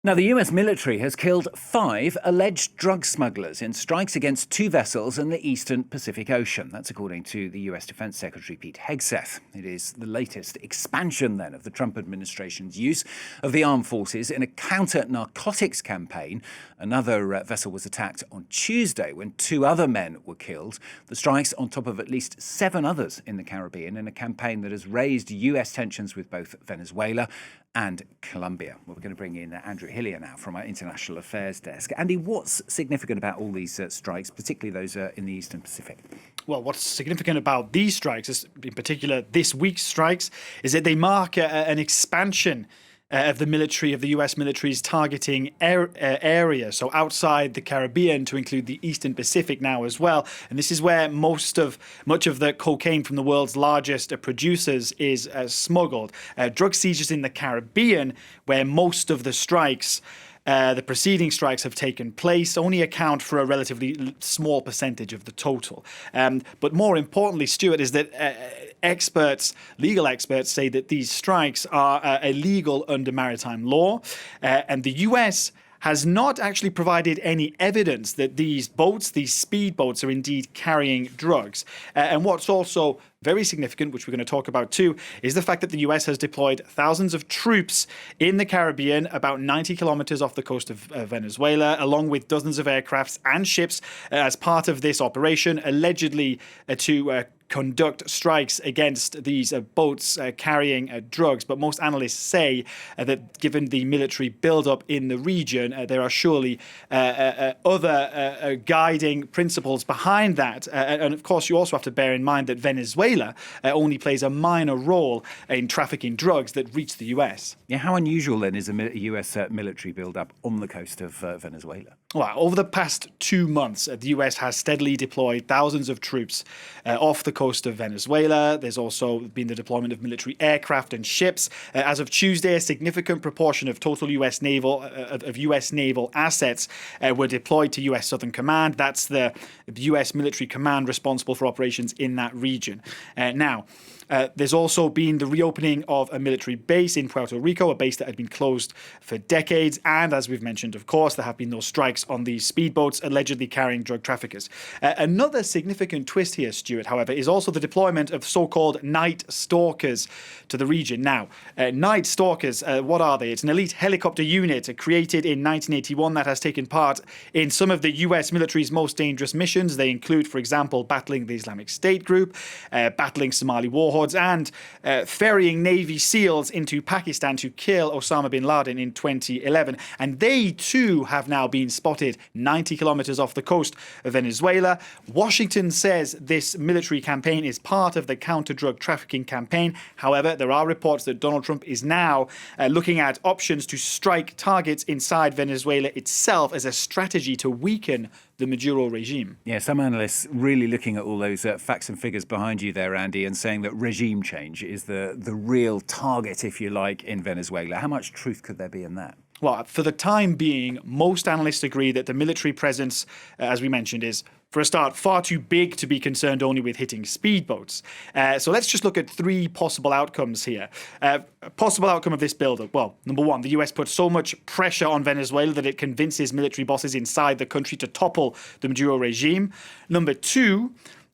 Now, the US military has killed 5 alleged drug smugglers in strikes against 2 vessels in the eastern Pacific Ocean. That's according to the US Defense Secretary Pete Hegseth. It is the latest expansion, then, of the Trump administration's use of the armed forces in a counter-narcotics campaign. Another vessel was attacked on Tuesday when 2 other men were killed. The strikes on top of at least 7 others in the Caribbean in a campaign that has raised US tensions with both Venezuela and Colombia. Well, we're going to bring in Andrew Hilliar now from our International Affairs Desk. Andy, what's significant about all these strikes, particularly those in the Eastern Pacific? Well, what's significant about these strikes, in particular this week's strikes, is that they mark an expansion of the US military's targeting area, so outside the Caribbean to include the Eastern Pacific now as well. And this is where much of the cocaine from the world's largest producers is smuggled. Drug seizures in the Caribbean, where most of the strikes the preceding strikes have taken place, only account for a relatively small percentage of the total. But more importantly, Stuart, is that legal experts say that these strikes are illegal under maritime law, and the US has not actually provided any evidence that these speedboats, are indeed carrying drugs. And what's also very significant, which we're going to talk about too, is the fact that the US has deployed thousands of troops in the Caribbean, about 90 kilometers off the coast of Venezuela, along with dozens of aircrafts and ships as part of this operation, allegedly to conduct strikes against these boats carrying drugs. But most analysts say that given the military build-up in the region, there are surely other guiding principles behind that. And of course, you also have to bear in mind that Venezuela only plays a minor role in trafficking drugs that reach the US. Yeah, how unusual then is a US military build-up on the coast of Venezuela? Well, over the past 2 months, the US has steadily deployed thousands of troops off the coast of Venezuela. There's also been the deployment of military aircraft and ships. As of Tuesday, a significant proportion of total US naval assets were deployed to US Southern Command. That's the US military command responsible for operations in that region. There's also been the reopening of a military base in Puerto Rico, a base that had been closed for decades. And as we've mentioned, of course, there have been those strikes on these speedboats allegedly carrying drug traffickers. Another significant twist here, Stuart, however, is also the deployment of so-called night stalkers to the region. Now, night stalkers, what are they? It's an elite helicopter unit created in 1981 that has taken part in some of the US military's most dangerous missions. They include, for example, battling the Islamic State group, battling Somali war hordes, and ferrying Navy SEALs into Pakistan to kill Osama bin Laden in 2011. And they too have now been spotted 90 kilometers off the coast of Venezuela. Washington says this military campaign is part of the counter-drug trafficking campaign. However, there are reports that Donald Trump is now looking at options to strike targets inside Venezuela itself as a strategy to weaken the Maduro regime. Yeah, some analysts really looking at all those facts and figures behind you there, Andy, and saying that regime change is the real target, if you like, in Venezuela. How much truth could there be in that? Well, for the time being, most analysts agree that the military presence, as we mentioned, is, for a start, far too big to be concerned only with hitting speedboats. So let's just look at 3 possible outcomes here. A possible outcome of this buildup. Well, number 1, the US puts so much pressure on Venezuela that it convinces military bosses inside the country to topple the Maduro regime. Number 2,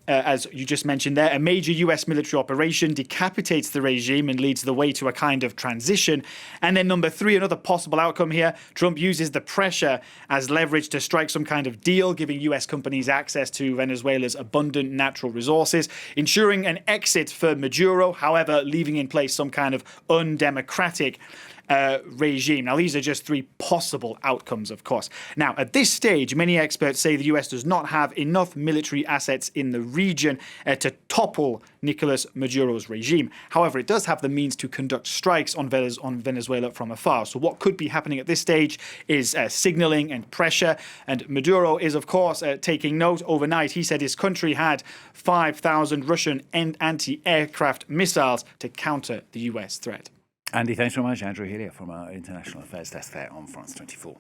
as you just mentioned there, a major US military operation decapitates the regime and leads the way to a kind of transition. And then number 3, another possible outcome here, Trump uses the pressure as leverage to strike some kind of deal, giving US companies access to Venezuela's abundant natural resources, ensuring an exit for Maduro, however, leaving in place some kind of undemocratic regime. Now, these are just 3 possible outcomes, of course. Now, at this stage, many experts say the US does not have enough military assets in the region to topple Nicolas Maduro's regime. However, it does have the means to conduct strikes on Venezuela from afar. So what could be happening at this stage is signaling and pressure. And Maduro is, of course, taking note. Overnight, he said his country had 5,000 Russian anti-aircraft missiles to counter the US threat. Andy, thanks very much. Andrew Hilliar from our International Affairs Desk there on France 24.